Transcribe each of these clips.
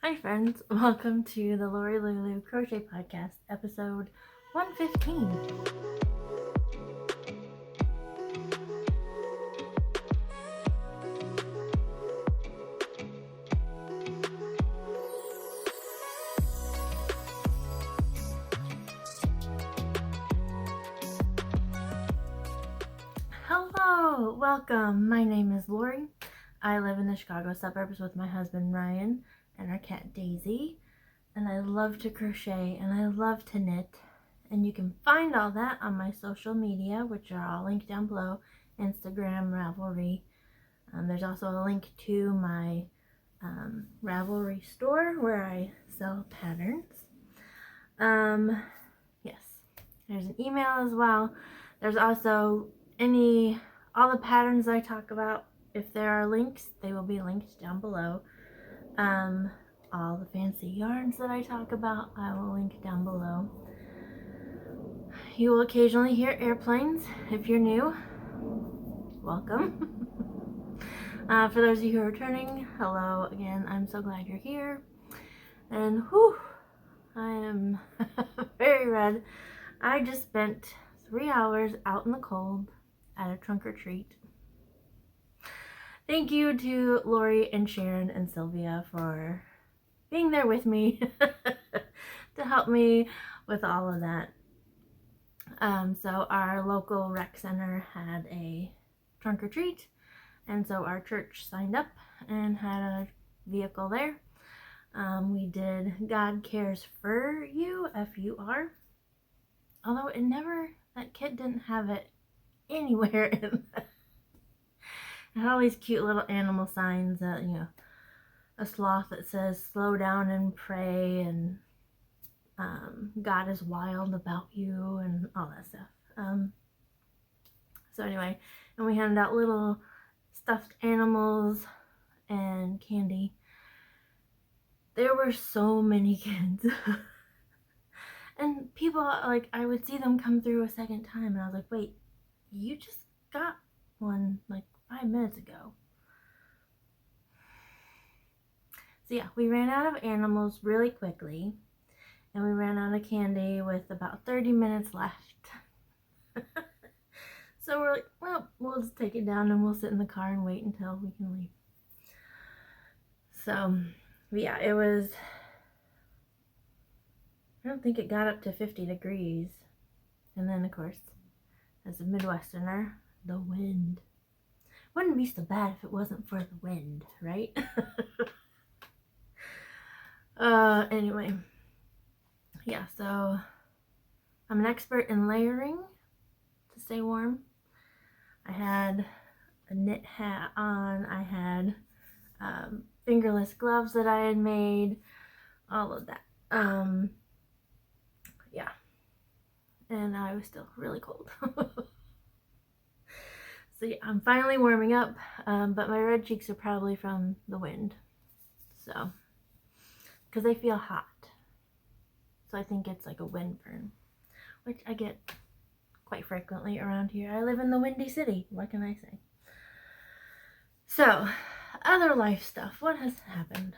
Hi friends, welcome to the Lori Lulu Crochet Podcast, episode 115. Hello, welcome. My name is Lori. I live in the Chicago suburbs with my husband Ryan and our cat Daisy, and I love to crochet and I love to knit. And you can find all that on my social media, which are all linked down below. Instagram, Ravelry. There's also a link to my Ravelry store where I sell patterns. Yes, there's an email as well. There's also all the patterns I talk about. If there are links, they will be linked down below. All the fancy yarns that I talk about, I will link down below. You will occasionally hear airplanes. If you're new, welcome. For those of you who are returning, hello again. I'm so glad you're here. And I am very red. I just spent 3 hours out in the cold at a trunk or treat. Thank you to Lori and Sharon and Sylvia for being there with me to help me with all of that. So our local rec center had a trunk or treat, and so our church signed up and had a vehicle there. We did God Cares for You, FUR. Although that kit didn't have it anywhere in the, it had all these cute little animal signs that, a sloth that says slow down and pray, and God is wild about you, and all that stuff. So anyway, and we handed out little stuffed animals and candy. There were so many kids. And people, I would see them come through a second time, and I was like, wait, you just got one 5 minutes ago. So yeah, we ran out of animals really quickly, and we ran out of candy with about 30 minutes left. So we're like, well, we'll just take it down and we'll sit in the car and wait until we can leave. So yeah, I don't think it got up to 50 degrees. And then, of course, as a Midwesterner, the wind. Wouldn't be so bad if it wasn't for the wind, right? Anyway. Yeah, so I'm an expert in layering to stay warm. I had a knit hat on. I had fingerless gloves that I had made. All of that. Yeah. And I was still really cold. So yeah, I'm finally warming up, but my red cheeks are probably from the wind. So, because they feel hot. So I think it's like a wind burn, which I get quite frequently around here. I live in the Windy City. What can I say? So, other life stuff. What has happened?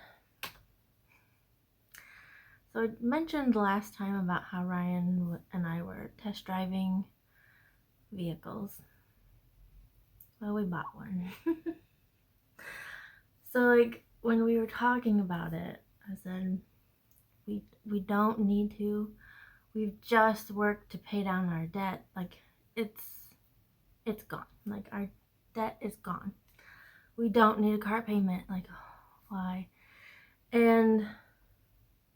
So I mentioned last time about how Ryan and I were test driving vehicles. Well, we bought one. So when we were talking about it, I said, we don't need to. We've just worked to pay down our debt. It's gone. Our debt is gone. We don't need a car payment. Why? And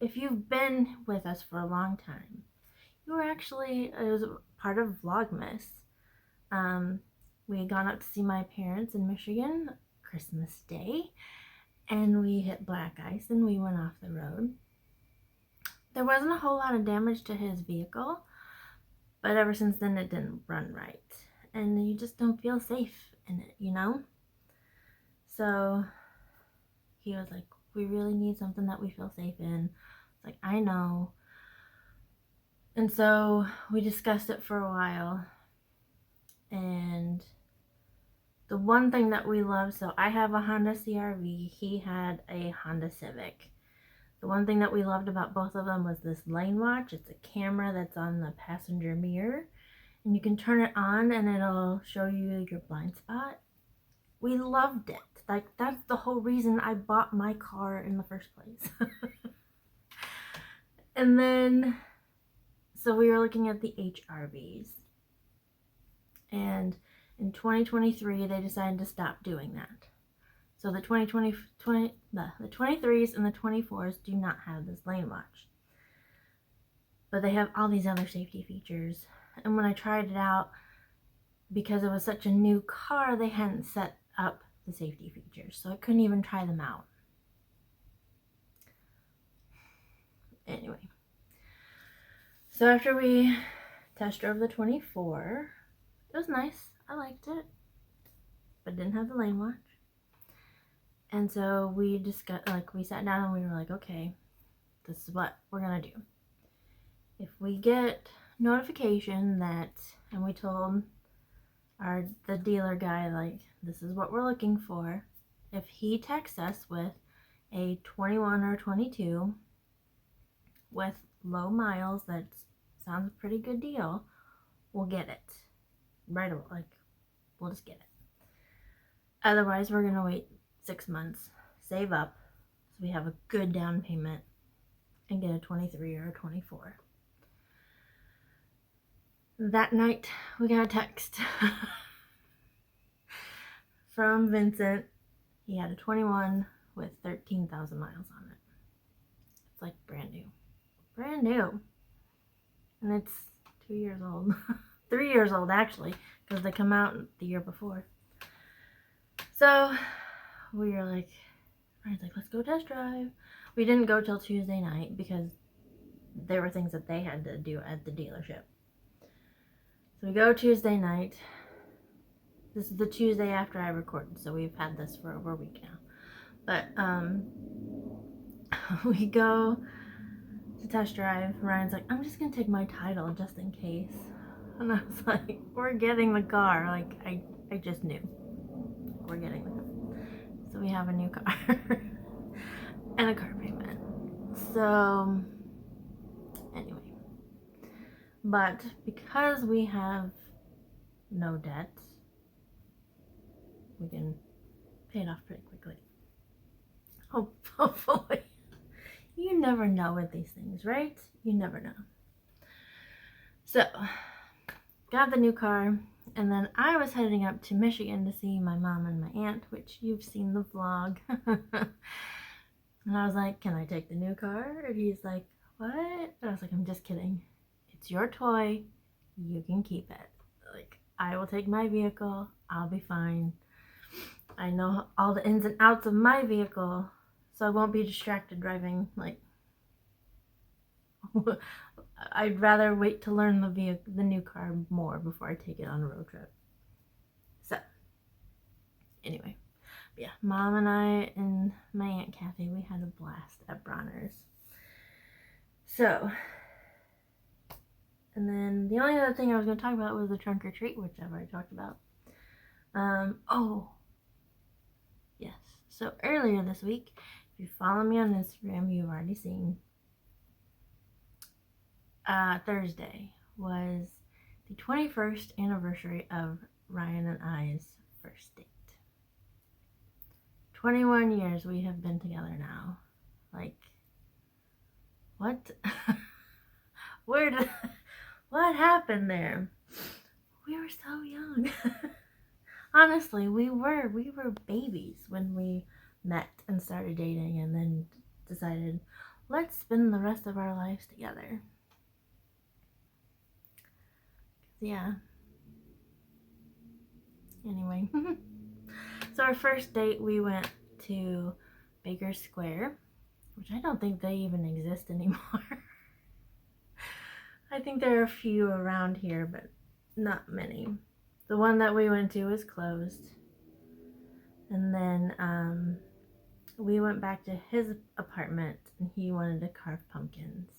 if you've been with us for a long time, it was part of Vlogmas. We had gone up to see my parents in Michigan Christmas Day, and we hit black ice and we went off the road. There wasn't a whole lot of damage to his vehicle, but ever since then it didn't run right. And you just don't feel safe in it, So he was like, we really need something that we feel safe in. It's like, I know. And so we discussed it for a while. And the one thing that we love, so I have a Honda CRV, he had a Honda Civic. The one thing that we loved about both of them was this lane watch. It's a camera that's on the passenger mirror, and you can turn it on and it'll show you your blind spot. We loved it. Like, that's the whole reason I bought my car in the first place. And then, so we were looking at the HRVs. And in 2023, they decided to stop doing that. So the 23s and the 24s do not have this lane watch. But they have all these other safety features. And when I tried it out, because it was such a new car, they hadn't set up the safety features. So I couldn't even try them out. Anyway. So after we test drove the 24, it was nice. I liked it. But didn't have the lane watch. And so we discussed, we sat down and we were like, okay, this is what we're going to do. If we get notification that, and we told the dealer guy, this is what we're looking for. If he texts us with a 21 or 22 with low miles, that sounds a pretty good deal, we'll get it. Right away, we'll just get it. Otherwise, we're going to wait 6 months, save up, so we have a good down payment, and get a 23 or a 24. That night, we got a text from Vincent. He had a 21 with 13,000 miles on it. It's like brand new. Brand new. And it's 2 years old. 3 years old, actually, because they come out the year before. So we were like, Ryan's like, let's go test drive. We didn't go till Tuesday night because there were things that they had to do at the dealership. So we go Tuesday night. This is the Tuesday after I recorded, so we've had this for over a week now. But we go to test drive. Ryan's like, I'm just gonna take my title just in case. And I was like, we're getting the car. Like, I just knew. We're getting the car. So we have a new car. And a car payment. So, anyway. But because we have no debt, we can pay it off pretty quickly. Hopefully. You never know with these things, right? You never know. So, got the new car, and then I was heading up to Michigan to see my mom and my aunt, which you've seen the vlog. And I was like, can I take the new car? And he's like, what? And I was like, I'm just kidding. It's your toy. You can keep it. Like, I will take my vehicle. I'll be fine. I know all the ins and outs of my vehicle, so I won't be distracted driving. Like, I'd rather wait to learn the new car more before I take it on a road trip. So, anyway. Yeah, Mom and I and my Aunt Kathy, we had a blast at Bronner's. So, and then the only other thing I was going to talk about was the trunk or treat, which I've already talked about. Oh, yes. So earlier this week, if you follow me on Instagram, you've already seen, Thursday was the 21st anniversary of Ryan and I's first date. 21 years we have been together now. Like, what? What happened there? We were so young. Honestly, we were babies when we met and started dating, and then decided, let's spend the rest of our lives together. Yeah. Anyway. So our first date, we went to Baker Square, which I don't think they even exist anymore. I think there are a few around here, but not many. The one that we went to is closed. And then we went back to his apartment, and he wanted to carve pumpkins.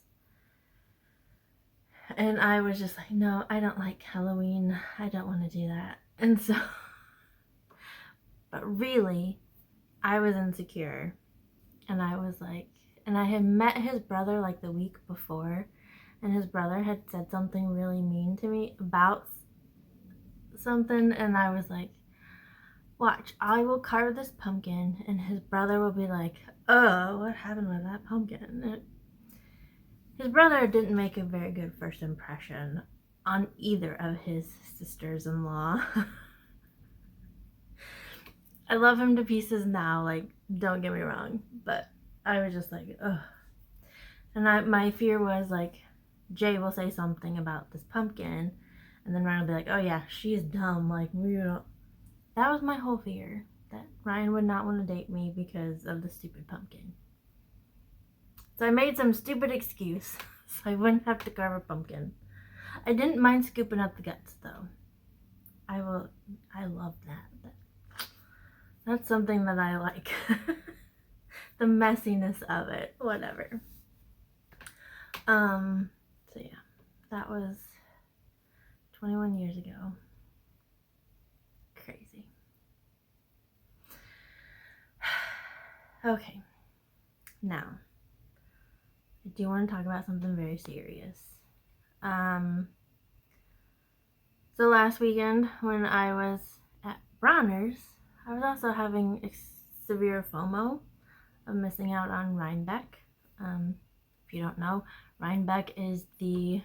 And I was just like, no, I don't like Halloween. I don't want to do that. And so, but really, I was insecure. And I was like, and I had met his brother like the week before, and his brother had said something really mean to me about something, and I was like, watch, I will carve this pumpkin, and his brother will be like, oh, what happened with that pumpkin? His brother didn't make a very good first impression on either of his sisters-in-law. I love him to pieces now, like, don't get me wrong, but I was just like, ugh. And my fear was, like, Jay will say something about this pumpkin, and then Ryan will be like, oh yeah, she's dumb, like, we don't. That was my whole fear, that Ryan would not want to date me because of the stupid pumpkin. So I made some stupid excuse so I wouldn't have to carve a pumpkin. I didn't mind scooping up the guts though. I love that. That's something that I like. The messiness of it, whatever. So yeah, that was 21 years ago. Crazy. Okay, now I do want to talk about something very serious. So last weekend when I was at Bronner's, I was also having severe FOMO of missing out on Rhinebeck. If you don't know, Rhinebeck is it's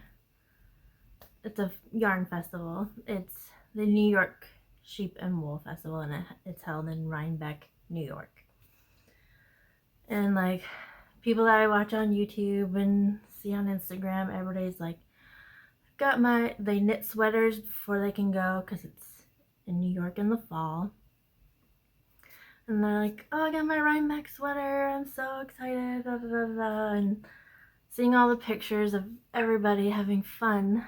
a yarn festival. It's the New York Sheep and Wool Festival, and it's held in Rhinebeck, New York. And like people that I watch on YouTube and see on Instagram, everybody's like, they knit sweaters before they can go because it's in New York in the fall. And they're like, oh, I got my Rhinebeck sweater, I'm so excited, da, da, da, da. And seeing all the pictures of everybody having fun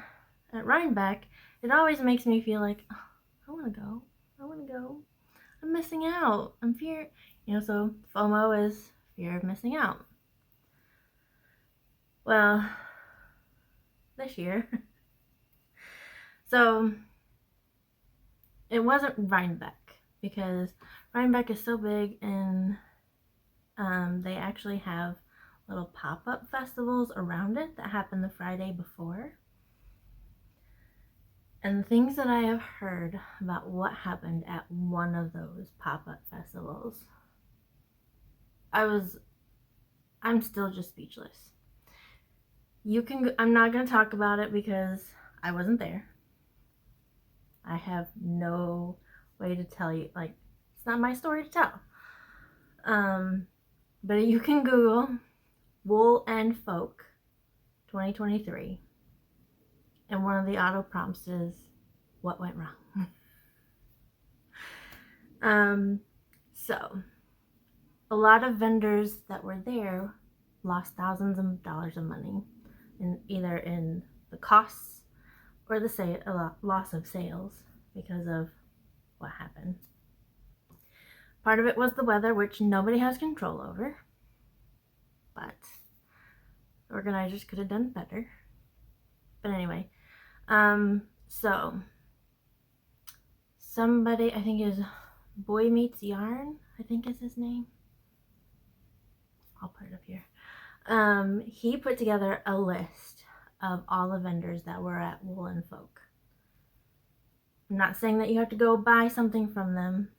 at Rhinebeck, it always makes me feel like, oh, I want to go, I'm missing out, I'm so FOMO is fear of missing out. Well, this year, so it wasn't Rhinebeck because Rhinebeck is so big, and they actually have little pop-up festivals around it that happen the Friday before. And the things that I have heard about what happened at one of those pop-up festivals, I'm still just speechless. I'm not going to talk about it because I wasn't there. I have no way to tell you, like, it's not my story to tell. But you can Google Wool and Folk 2023, and one of the auto prompts is what went wrong. So a lot of vendors that were there lost thousands of dollars of money, either in the costs or the loss of sales because of what happened. Part of it was the weather, which nobody has control over, but the organizers could have done better. But anyway, so somebody, I think it was Boy Meets Yarn, I think is his name. I'll put it up here. He put together a list of all the vendors that were at Wool and Folk. I'm not saying that you have to go buy something from them,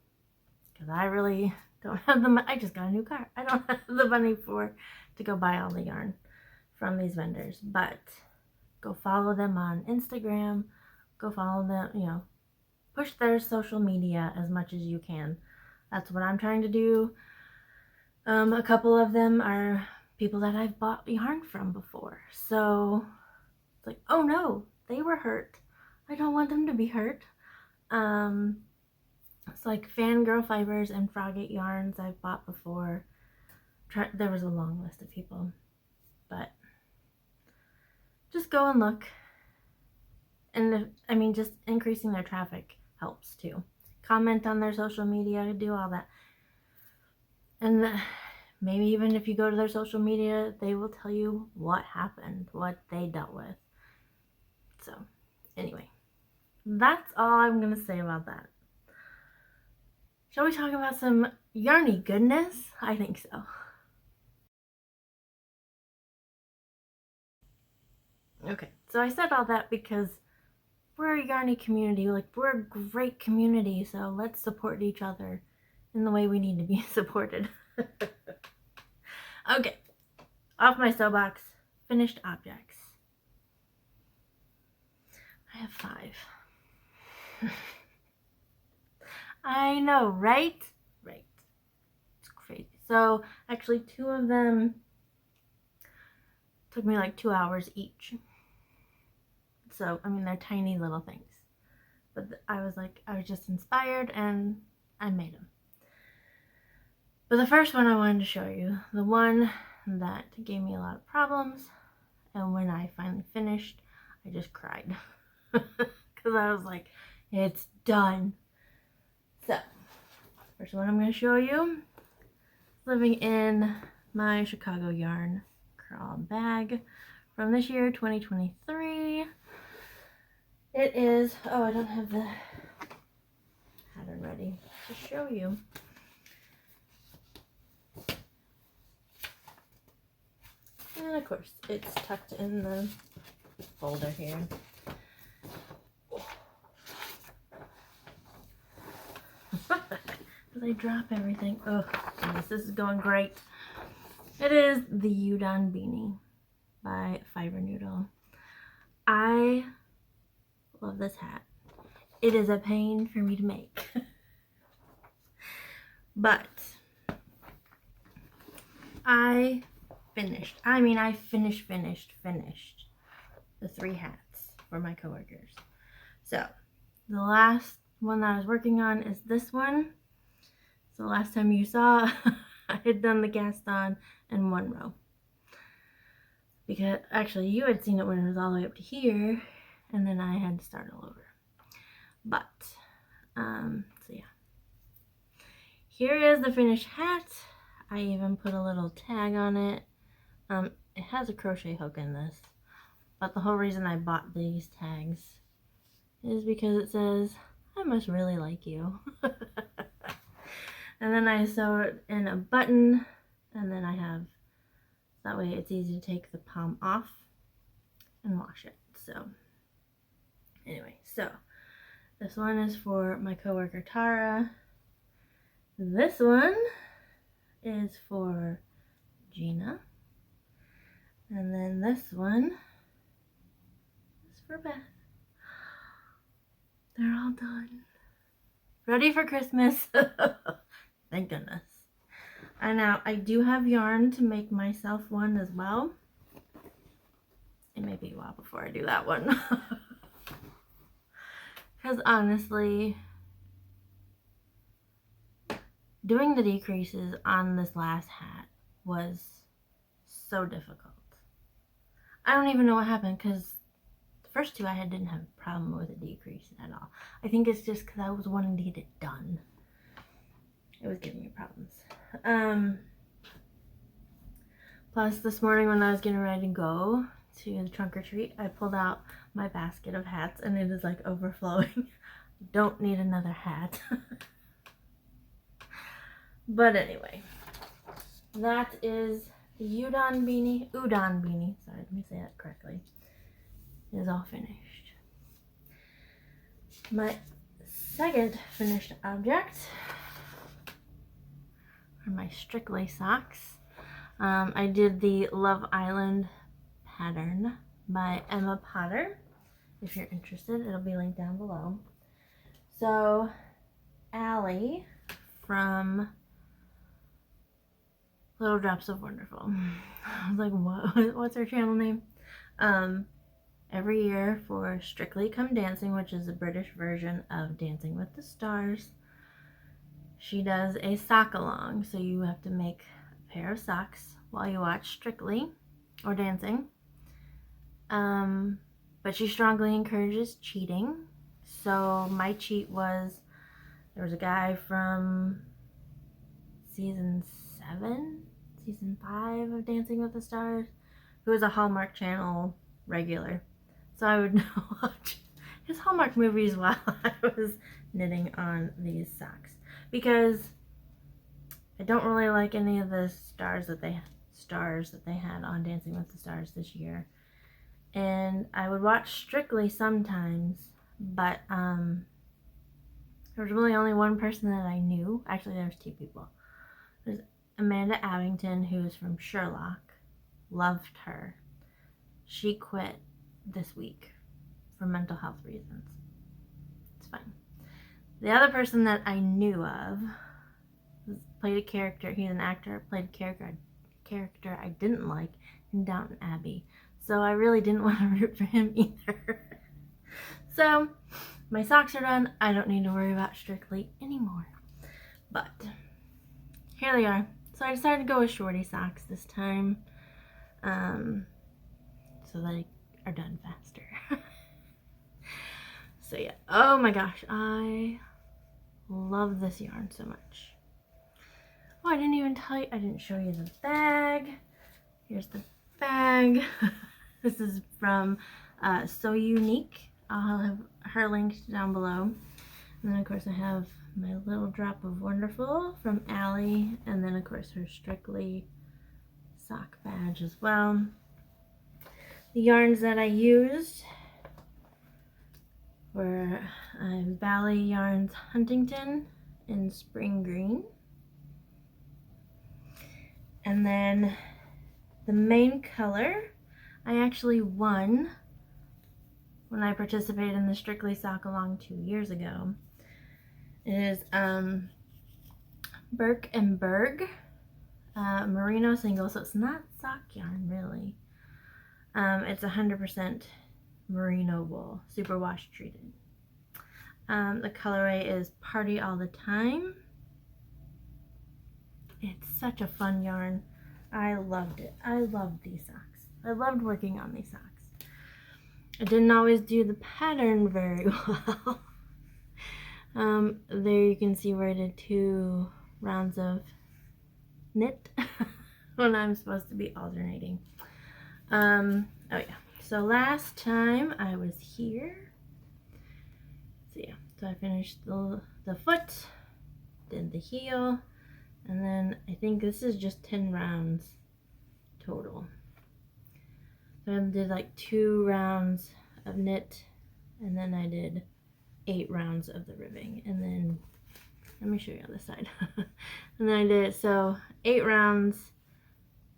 because I really don't have the money. I just got a new car. I don't have the money to go buy all the yarn from these vendors, but go follow them on Instagram, go follow them, push their social media as much as you can. That's what I'm trying to do. A couple of them are people that I've bought yarn from before, so it's like, oh no, they were hurt. I don't want them to be hurt. It's like Fangirl Fibers and Frogate yarns I've bought before. There was a long list of people, but just go and look. And just increasing their traffic helps too. Comment on their social media, do all that. And maybe even if you go to their social media, they will tell you what happened, what they dealt with. So anyway, that's all I'm going to say about that. Shall we talk about some yarny goodness? I think so. Okay, so I said all that because we're a yarny community. Like, we're a great community, so let's support each other in the way we need to be supported. Okay, off my soapbox. Finished objects. I have 5. I know, right? Right. It's crazy. So, actually, 2 of them took me like 2 hours each. So, I mean, they're tiny little things. But I was just inspired and I made them. But the first one I wanted to show you, the one that gave me a lot of problems, and when I finally finished, I just cried. Because I was like, it's done. So, first one I'm going to show you, living in my Chicago yarn crawl bag from this year, 2023. It is, oh, I don't have the pattern ready to show you. And of course, it's tucked in the folder here. As I drop everything. Oh, goodness, this is going great. It is the Udon Beanie by Fiber Noodle. I love this hat. It is a pain for me to make. But I finished the 3 hats for my coworkers. So the last one that I was working on is this one. So last time you saw, I had done the cast on in 1 row. Because actually you had seen it when it was all the way up to here, and then I had to start all over. But, so yeah. Here is the finished hat. I even put a little tag on it. It has a crochet hook in this. But the whole reason I bought these tags is because it says, I must really like you. And then I sew it in a button, and then I have, that way it's easy to take the palm off and wash it. So anyway, so this one is for my coworker Tara. This one is for Gina. And then this one is for Beth. They're all done. Ready for Christmas. Thank goodness. And now I do have yarn to make myself one as well. It may be a while before I do that one. Because honestly, doing the decreases on this last hat was so difficult. I don't even know what happened, because the first 2 I had didn't have a problem with a decrease at all. I think it's just because I was wanting to get it done. It was giving me problems. Plus, this morning when I was getting ready to go to the trunk or treat, I pulled out my basket of hats and it is like overflowing. Don't need another hat. But anyway, that is the Udon Beanie. Sorry, let me say that correctly. It is all finished. My second finished object are my Strictly socks. I did the Love Island pattern by Emma Potter. If you're interested, it'll be linked down below. So, Allie from Little Drops of Wonderful. I was like, what? What's her channel name? Every year for Strictly Come Dancing, which is the British version of Dancing with the Stars, she does a sock along. So you have to make a pair of socks while you watch Strictly or Dancing. But she strongly encourages cheating. So my cheat was, there was a guy from season 5 of Dancing with the Stars, who was a Hallmark Channel regular. So I would watch his Hallmark movies while I was knitting on these socks. Because I don't really like any of the stars that they had on Dancing with the Stars this year. and I would watch Strictly sometimes, but there was really only one person that I knew. Actually, there was two people. There's Amanda Abington, who's from Sherlock. Loved her. She quit this week for mental health reasons. It's fine. The other person that I knew of played a character. He's an actor. Played a character I didn't like in Downton Abbey. So I really didn't want to root for him either. So my socks are done. I don't need to worry about Strictly anymore. But here they are. So I decided to go with shorty socks this time, so they are done faster. So yeah, oh my gosh, I love this yarn so much. Oh, I didn't even tell you, I didn't show you the bag. Here's the bag. This is from So Unique. I'll have her linked down below. And then of course I have my little drop of Wonderful from Allie, and then of course her Strictly sock badge as well. The yarns that I used were Valley Yarns Huntington in Spring Green. And then the main color, I actually won when I participated in the Strictly Sock Along 2 years ago. It is Burke and Berg merino single, so it's not sock yarn really. It's 100% merino wool, super wash treated. The colorway is Party All the Time. It's such a fun yarn. I loved it. I loved these socks. I loved working on these socks. I didn't always do the pattern very well. There you can see where I did 2 rounds of knit when I'm supposed to be alternating. Oh yeah, so last time I was here, so yeah, so I finished the foot, did the heel, and then I think this is just 10 rounds total. So I did like 2 rounds of knit, and then I did 8 rounds of the ribbing, and then let me show you on this side. And then I did, so 8 rounds,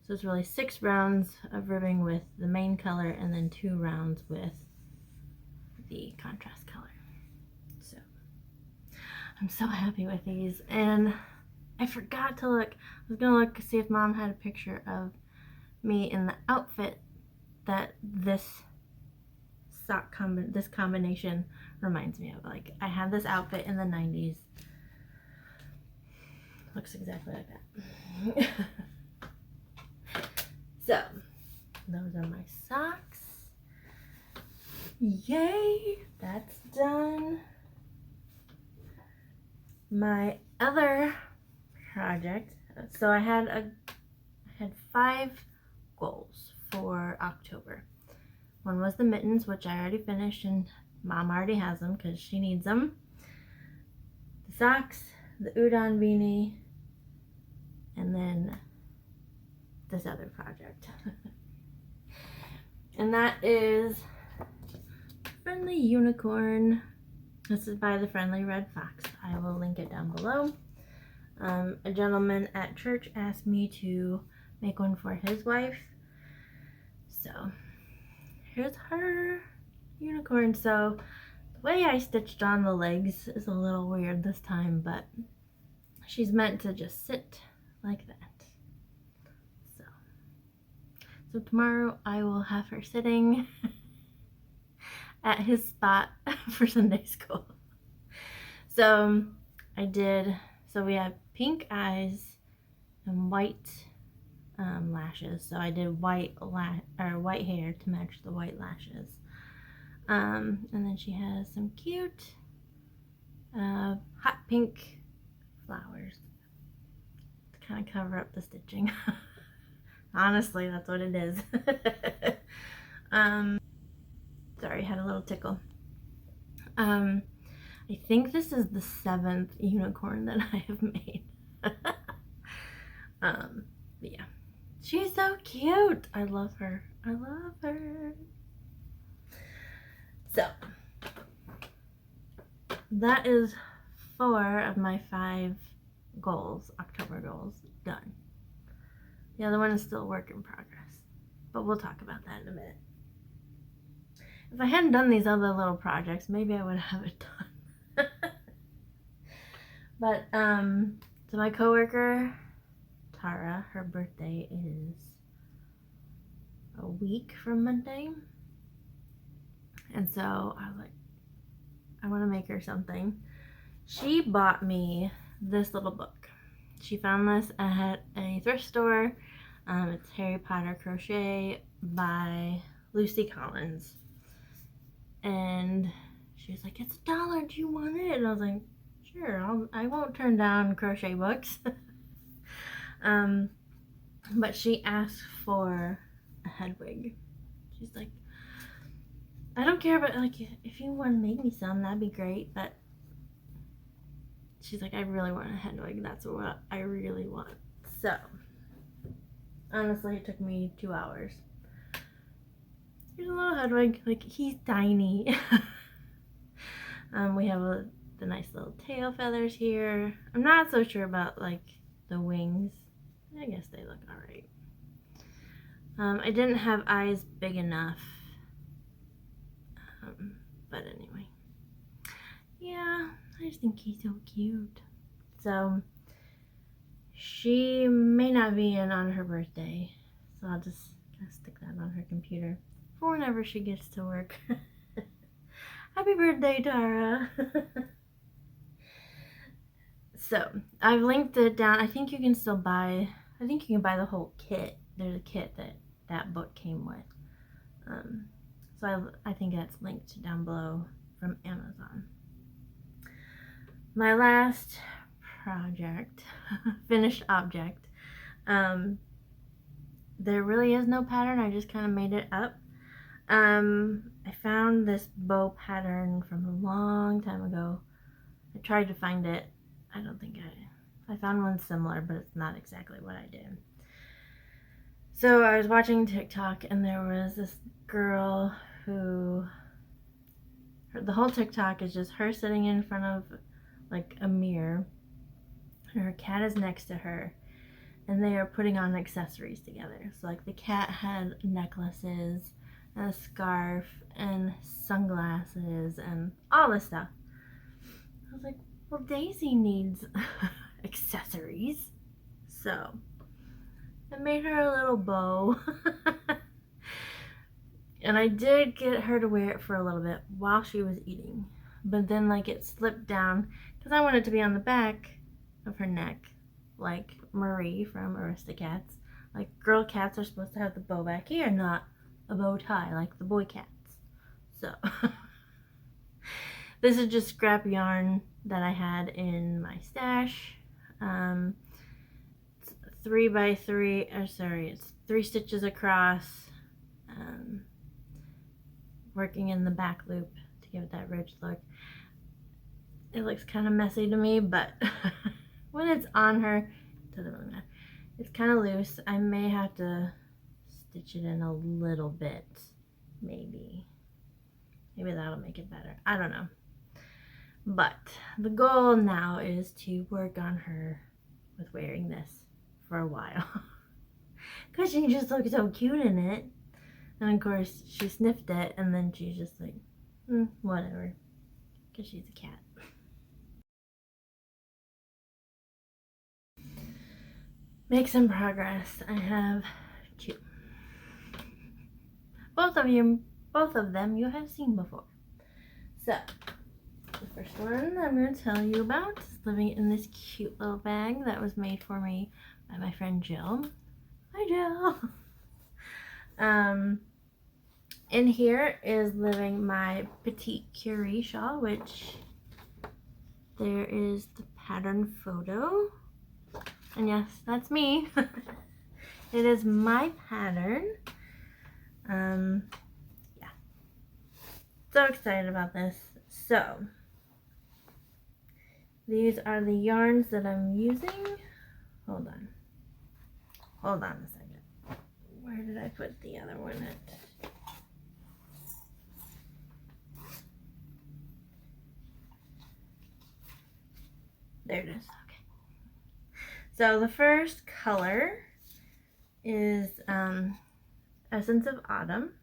so it's really 6 rounds of ribbing with the main color, and then 2 rounds with the contrast color. So I'm so happy with these. And I forgot to look, I was gonna look to see if Mom had a picture of me in the outfit that this this combination reminds me of. Like, I had this outfit in the 90s. Looks exactly like that. So, those are my socks. Yay! That's done. My other project, so I had 5 goals for October. One was the mittens, which I already finished, and Mom already has them because she needs them. The socks, the udon beanie, and then this other project. And that is Friendly Unicorn. This is by the Friendly Red Fox. I will link it down below. A gentleman at church asked me to make one for his wife. So here's her unicorn. So the way I stitched on the legs is a little weird this time, but she's meant to just sit like that. So tomorrow I will have her sitting at his spot for Sunday school. So we have pink eyes and white lashes. So I did white hair to match the white lashes. And then she has some cute hot pink flowers to kind of cover up the stitching. Honestly, that's what it is. Sorry, had a little tickle. I think this is the 7th unicorn that I have made. But yeah, she's so cute. I love her. I love her. So that is 4 of my 5 goals, October goals, done. The other one is still a work in progress, but we'll talk about that in a minute. If I hadn't done these other little projects, maybe I would have it done. But so my coworker Tara, her birthday is a week from Monday, and so I was like, I want to make her something. She bought me this little book. She found this at a thrift store. It's Harry Potter Crochet by Lucy Collins. And she was like, it's $1. Do you want it? And I was like, sure, I won't turn down crochet books. But she asked for a head wig. She's like, I don't care, but like, if you want to make me some, that'd be great. But she's like, I really want a head wig. That's what I really want. So, honestly, it took me 2 hours. Here's a little head wig. Like, he's tiny. We have the nice little tail feathers here. I'm not so sure about like the wings. I guess they look alright. I didn't have eyes big enough. But anyway. Yeah, I just think he's so cute. So, she may not be in on her birthday. So I'll just stick that on her computer for whenever she gets to work. Happy birthday, Tara. So, I've linked it down. I think you can still buy, I think you can buy the whole kit. There's a kit that book came with. So I think that's linked down below from Amazon. My last project, finished object, there really is no pattern. I just kind of made it up. I found this bow pattern from a long time ago. I tried to find it. I don't think I found one similar, but it's not exactly what I did. So I was watching TikTok, and there was this girl who, the whole TikTok is just her sitting in front of like a mirror, and her cat is next to her, and they are putting on accessories together. So like the cat had necklaces and a scarf and sunglasses and all this stuff. I was like, well, Daisy needs accessories. So I made her a little bow. And I did get her to wear it for a little bit while she was eating. But then like it slipped down because I wanted it to be on the back of her neck, like Marie from Aristocats. Like girl cats are supposed to have the bow back here, not a bow tie like the boy cats. So this is just scrap yarn that I had in my stash. It's 3x3, or sorry, it's 3 stitches across. Working in the back loop to give it that ridge look. It looks kind of messy to me, but when it's on her, it doesn't really matter. It's kind of loose. I may have to stitch it in a little bit, maybe. Maybe that'll make it better. I don't know. But the goal now is to work on her with wearing this for a while. Because she just looks so cute in it. And of course, she sniffed it, and then she's just like, whatever. Because she's a cat. Make some progress. I have 2. Both of them you have seen before. So, the first one I'm going to tell you about is living in this cute little bag that was made for me by my friend Jill. Hi, Jill! In here is living my Petite Curie shawl, which there is the pattern photo. And yes, that's me. It is my pattern. Yeah. So excited about this. So, these are the yarns that I'm using. Hold on a second. Where did I put the other one at? There it is. Okay. So the first color is Essence of Autumn.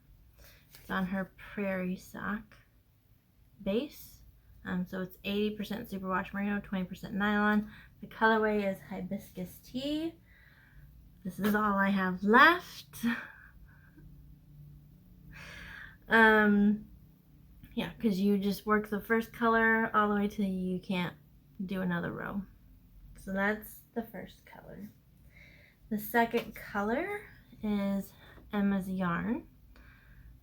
It's on her Prairie Sock base. So it's 80% superwash merino, 20% nylon. The colorway is Hibiscus Tea. This is all I have left. Yeah, because you just work the first color all the way till you can't do another row. So that's the first color. The second color is Emma's Yarn.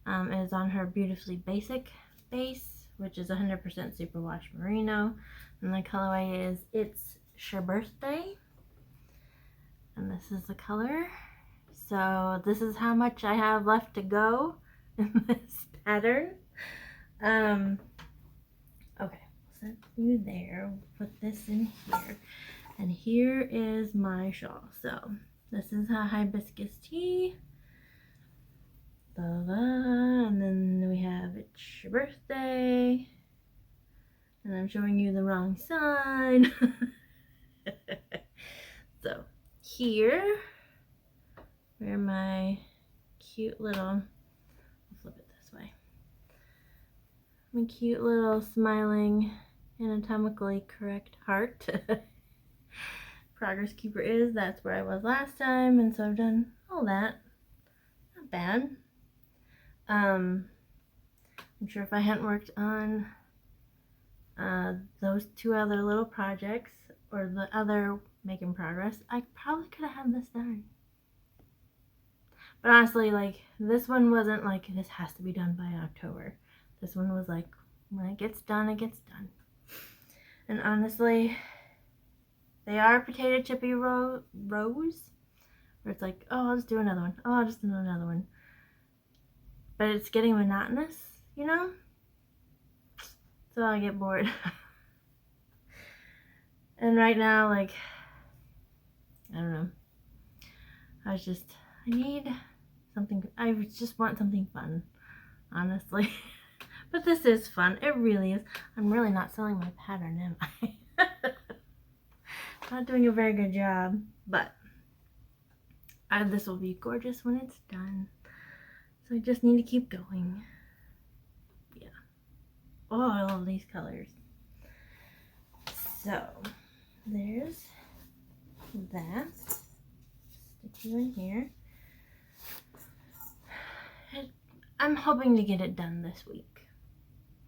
It is on her Beautifully Basic base, which is 100% superwash merino. And the colorway is It's Your Birthday. And this is the color. So this is how much I have left to go in this pattern. Okay, set you there. Put this in here. And here is my shawl. So this is a Hibiscus Tea. And then we have It's Your Birthday. And I'm showing you the wrong side. So here, where my cute little, I'll flip it this way. My cute little smiling, anatomically correct heart. Progress Keeper is, that's where I was last time, and so I've done all that. Not bad. I'm sure if I hadn't worked on those two other little projects, or the other making progress, I probably could have had this done. But honestly, like, this one wasn't like, this has to be done by October. This one was like, when it gets done, it gets done. And honestly, they are potato chippy rows, where it's like, oh, I'll just do another one. Oh, I'll just do another one. But it's getting monotonous, you know? So I get bored. And right now, like, I don't know. I need something, I just want something fun, honestly. But this is fun, it really is. I'm really not selling my pattern, am I? Not doing a very good job, but this will be gorgeous when it's done. So I just need to keep going. Yeah. Oh, I love these colors. So, there's that. Stick you in here. I'm hoping to get it done this week.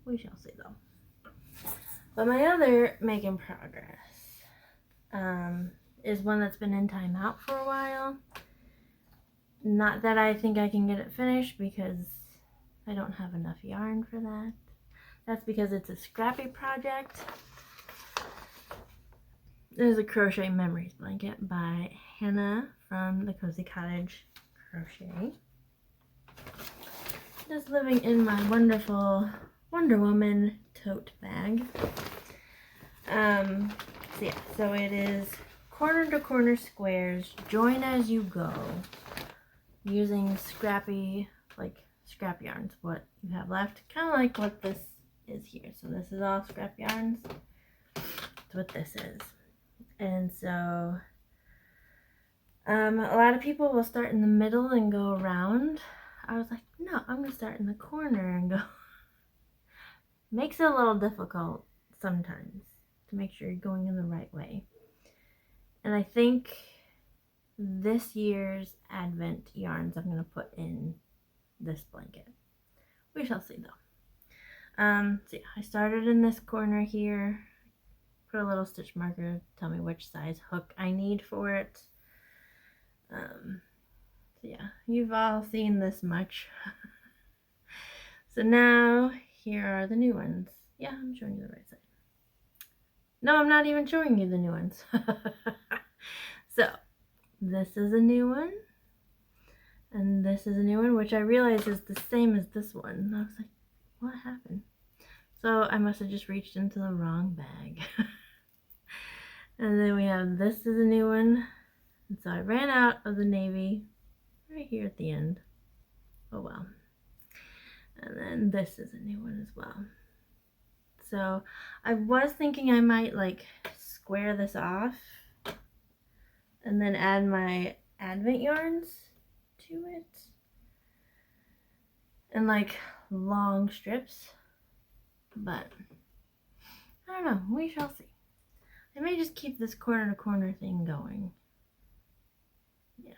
We shall see though. But my other making progress is one that's been in timeout for a while. Not that I think I can get it finished, because I don't have enough yarn for that. That's because it's a scrappy project. It is a Crochet Memories blanket by Hannah from the Cozy Cottage Crochet. Just living in my wonderful Wonder Woman tote bag. So yeah, so it is corner to corner squares, join as you go, using scrappy, like scrap yarns, what you have left, kind of like what this is here. So this is all scrap yarns. That's what this is. And so a lot of people will start in the middle and go around. I was like, no, I'm gonna start in the corner and go. Makes it a little difficult sometimes to make sure you're going in the right way. And I think this year's Advent yarns I'm going to put in this blanket. We shall see though. So yeah, I started in this corner here. Put a little stitch marker to tell me which size hook I need for it. So yeah, you've all seen this much. So now here are the new ones. Yeah, I'm showing you the right side. No, I'm not even showing you the new ones. So, this is a new one. And this is a new one, which I realize is the same as this one. And I was like, what happened? So, I must have just reached into the wrong bag. And then we have this is a new one. And so I ran out of the navy right here at the end. Oh well. And then this is a new one as well. So I was thinking I might like square this off and then add my advent yarns to it in like long strips, but I don't know, we shall see. I may just keep this corner to corner thing going. Yeah.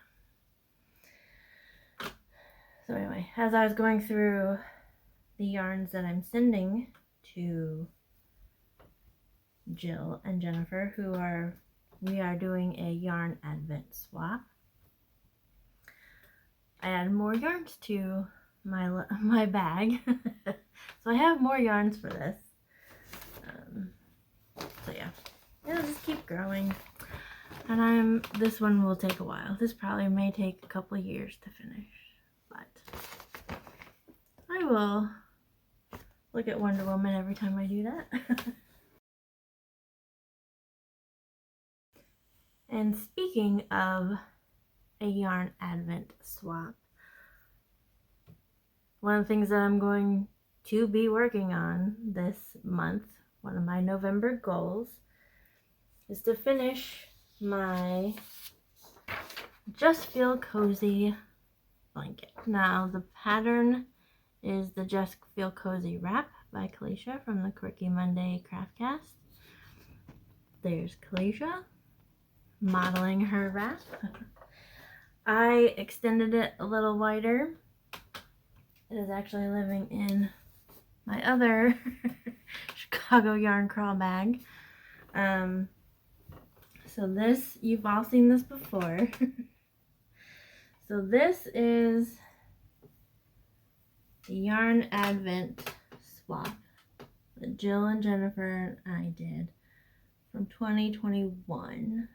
So anyway, as I was going through the yarns that I'm sending to Jill and Jennifer, we are doing a yarn advent swap, I added more yarns to my bag. So I have more yarns for this. So yeah, it'll just keep growing. And this one will take a while. This probably may take a couple of years to finish, but I will look at Wonder Woman every time I do that. And speaking of a yarn advent swap, one of the things that I'm going to be working on this month, one of my November goals, is to finish my Just Feel Cozy blanket. Now the pattern is the Just Feel Cozy wrap by Kalisha from the Quirky Monday Craftcast. There's Kalisha modeling her wrap. I extended it a little wider. It is actually living in my other Chicago yarn crawl bag. So this, you've all seen this before. So this is the yarn advent swap that Jill and Jennifer and I did from 2021.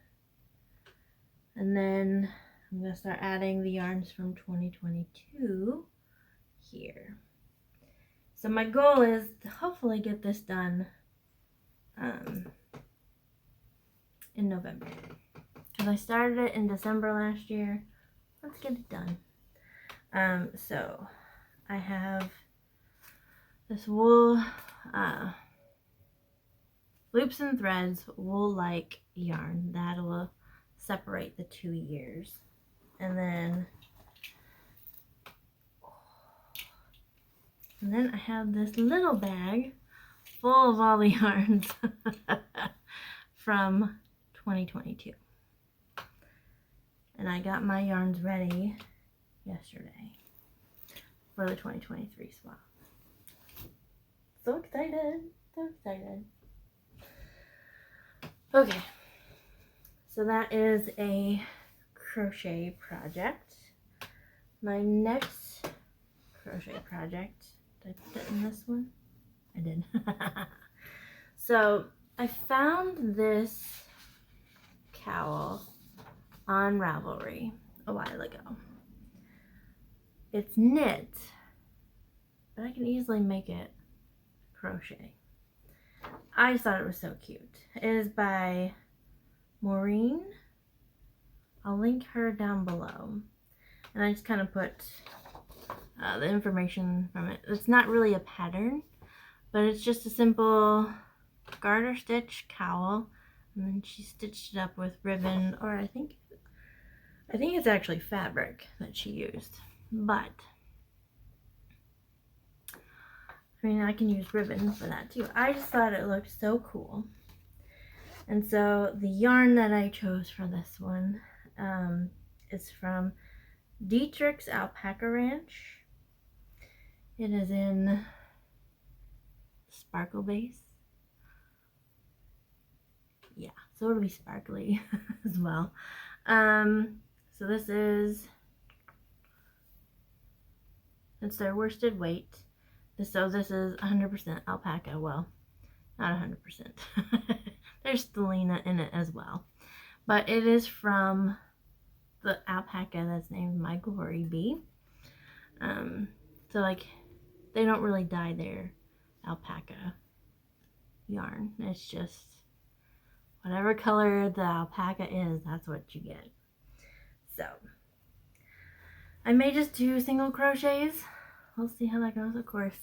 And then I'm going to start adding the yarns from 2022 here. So my goal is to hopefully get this done in November. Because I started it in December last year. Let's get it done. So I have this wool, loops and threads wool-like yarn that will separate the 2 years. And then I have this little bag full of all the yarns from 2022. And I got my yarns ready yesterday for the 2023 swap. So excited, so excited. Okay, so that is a crochet project. My next crochet project, did I put it in this one? I did. So I found this cowl on Ravelry a while ago. It's knit, but I can easily make it crochet. I just thought it was so cute. It is by Maureen. I'll link her down below. And I just kind of put the information from it. It's not really a pattern, but it's just a simple garter stitch cowl. And then she stitched it up with ribbon, or I think it's actually fabric that she used. But I mean, I can use ribbon for that too. I just thought it looked so cool. And so the yarn that I chose for this one is from Dietrich's Alpaca Ranch. It is in sparkle base. Yeah, so it'll be sparkly as well. So this is, it's their worsted weight. So this is 100% alpaca. Well, not 100%. There's stellina in it as well. But it is from the alpaca that's named My Glory Bee. So like, they don't really dye their alpaca yarn. It's just whatever color the alpaca is, that's what you get. So I may just do single crochets. We'll see how that goes, of course.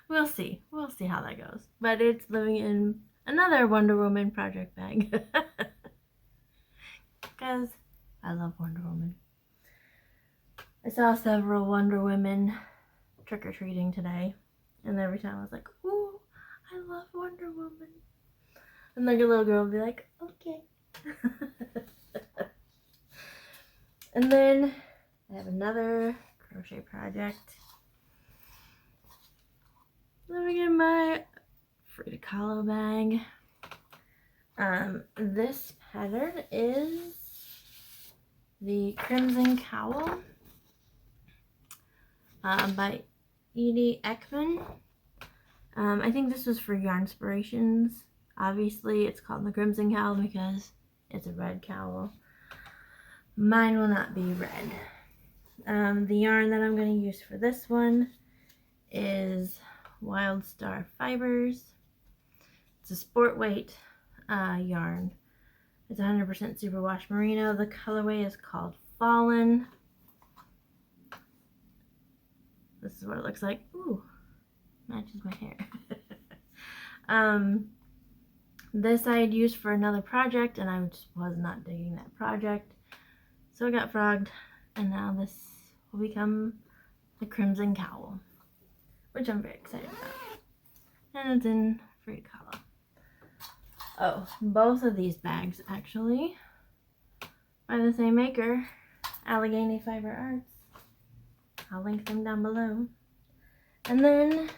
We'll see how that goes. But it's living in another Wonder Woman project bag. Because I love Wonder Woman. I saw several Wonder Women trick-or-treating today. And every time I was like, ooh, I love Wonder Woman. And like a little girl would be like, okay. And then I have another crochet project. Let me get my Frida Kahlo bag. This pattern is the Crimson Cowl by Edie Ekman. I think this was for Yarnspirations. Obviously, it's called the Crimson Cowl because it's a red cowl. Mine will not be red. The yarn that I'm going to use for this one is Wild Star Fibers. It's a sport weight yarn. It's 100% superwash merino. The colorway is called Fallen. This is what it looks like. Ooh, matches my hair. This I had used for another project and I just was not digging that project. So I got frogged and now this will become the Crimson Cowl, which I'm very excited about. And it's in Frida Kahlo. Oh, both of these bags actually by the same maker, Allegheny Fiber Arts. I'll link them down below. And then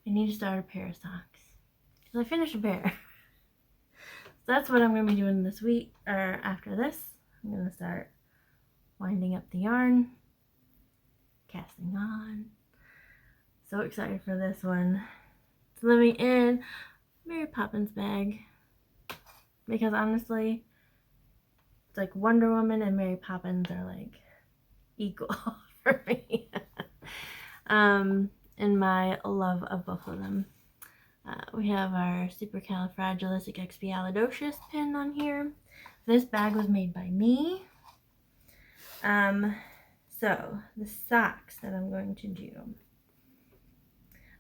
I need to start a pair of socks because I finished a pair. So that's what I'm going to be doing this week, or after this. I'm going to start winding up the yarn, casting on. So excited for this one. It's living in Mary Poppins bag because honestly, it's like Wonder Woman and Mary Poppins are like equal for me. In my love of both of them. We have our supercalifragilisticexpialidocious pin on here. This bag was made by me. So the socks that I'm going to do.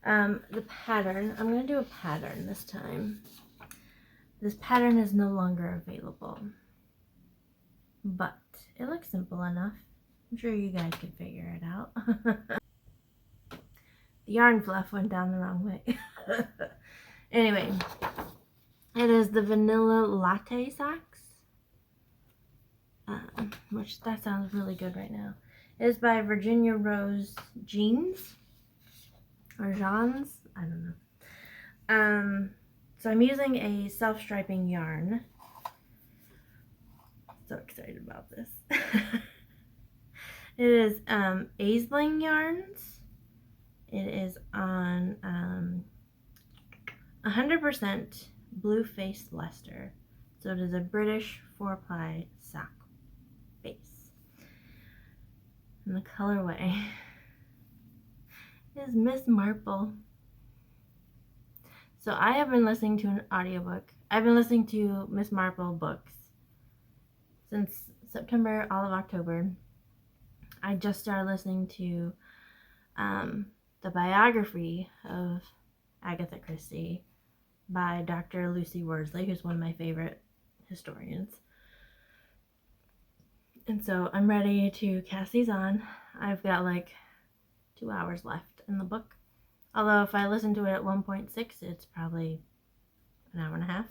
The pattern, I'm going to do a pattern this time. This pattern is no longer available, but it looks simple enough. I'm sure you guys can figure it out. The yarn fluff went down the wrong way. Anyway, it is the Vanilla Latte socks, which that sounds really good right now. It is by Virginia Rose Jeans, or Jeans, I don't know. So I'm using a self-striping yarn. So excited about this. It is Aisling yarns. It is on 100% blue faced Leicester. So it is a British 4-ply sock base. And the colorway is Miss Marple. So I have been listening to an audiobook. I've been listening to Miss Marple books since September, all of October. I just started listening to the biography of Agatha Christie by Dr. Lucy Worsley, who's one of my favorite historians. And so I'm ready to cast these on. I've got like 2 hours left in the book. Although if I listen to it at 1.6, it's probably an hour and a half.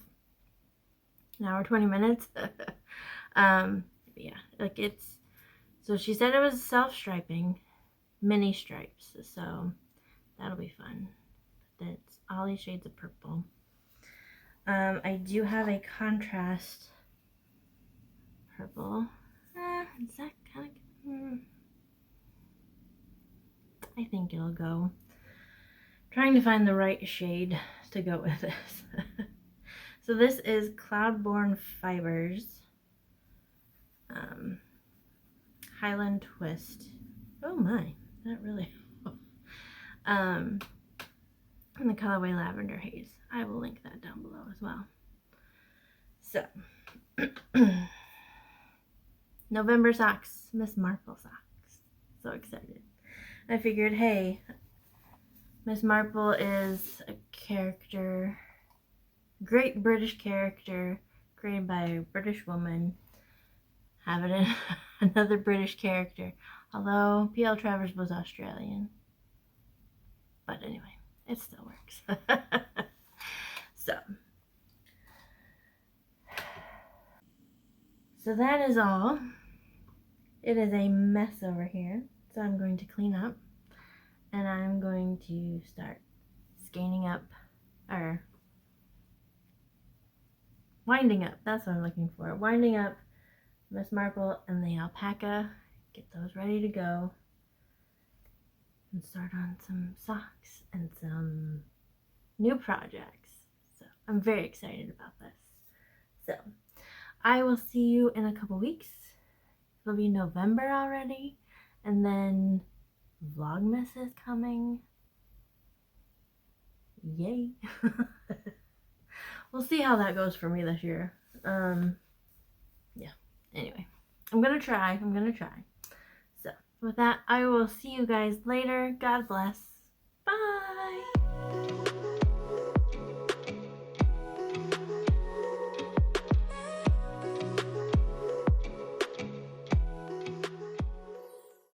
An hour, 20 minutes. Yeah, like it's, so she said it was self-striping, mini stripes. So that'll be fun. It's all these shades of purple. I do have a contrast purple. Is that kind of, I think it'll go. Trying to find the right shade to go with this. So this is Cloudborn Fibers, Highland Twist. Oh my, that really. And the colorway Lavender Haze. I will link that down below as well. So, November socks, Miss Marple socks. So excited. I figured, hey, Miss Marple is a character great British character created by a British woman. Have it in another British character. Although P.L. Travers was Australian. But anyway, it still works. So that is all. It is a mess over here. So I'm going to clean up. And I'm going to start scanning up, or winding up. That's what I'm looking for. Winding up Miss Marple and the alpaca. Get those ready to go. And start on some socks and some new projects. So I'm very excited about this. So I will see you in a couple weeks. It'll be November already. And then Vlogmas is coming. Yay. We'll see how that goes for me this year. Yeah. Anyway, I'm gonna try. So with that, I will see you guys later. God bless. Bye.